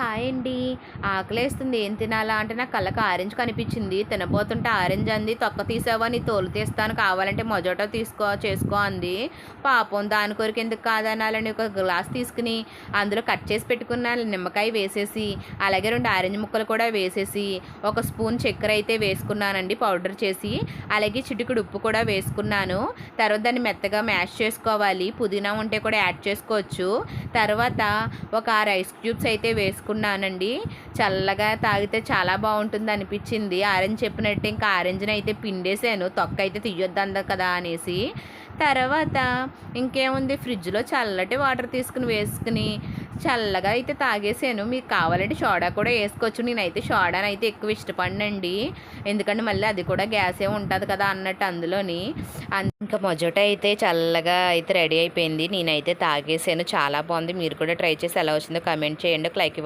Hi అండి. ఆకలేస్తుంది ఏం తినాలా అంటే నా కళ్ళకి ఆరెంజ్ కనిపించింది. తినబోతుంటే ఆరెంజ్ అంది. తొక్క తీసావా నీ తోలు తీస్తాను కావాలంటే మొజాటో చేసుకో అంది. పాపం దాని కొరకు ఎందుకు కాదనాలని ఒక గ్లాస్ తీసుకుని అందులో కట్ చేసి పెట్టుకున్న నిమ్మకాయ వేసేసి అలాగే 2 ఆరెంజ్ ముక్కలు కూడా వేసేసి ఒక స్పూన్ చక్కెర అయితే వేసుకున్నానండి పౌడర్ చేసి. అలాగే చిటికెడు ఉప్పు కూడా వేసుకున్నాను. తర్వాత దాన్ని మెత్తగా మ్యాష్ చేసుకోవాలి. పుదీనా ఉంటే కూడా యాడ్ చేసుకోవచ్చు. తర్వాత ఒక 6 ఐస్ క్యూబ్స్ అయితే వేసుకున్నానండి. చల్లగా తాగితే చాలా బాగుంటుంది అనిపించింది. ఆరెంజ్ చెప్పినట్టు ఇంకా ఆరెంజ్ని అయితే పిండేసాను. తొక్క అయితే తీయొద్దు కదా అనేసి. తర్వాత ఇంకేముంది, ఫ్రిడ్జ్లో చల్లటి వాటర్ వేసుకుని చల్లగా అయితే తాగేసాను. మీకు కావాలంటే సోడా కూడా వేసుకోవచ్చు. నేనైతే సోడాని అయితే ఎక్కువ ఇష్టపడినండి. ఎందుకంటే మళ్ళీ అది కూడా గ్యాసే ఉంటుంది కదా అన్నట్టు అందులోని. ఇంకా మొజోటో అయితే చల్లగా అయితే రెడీ అయిపోయింది. నేనైతే తాగేసాను. చాలా బాగుంది. మీరు కూడా ట్రై చేసి ఎలా వచ్చిందో కామెంట్ చేయండి. ఒక లైక్ ఇవ్వండి.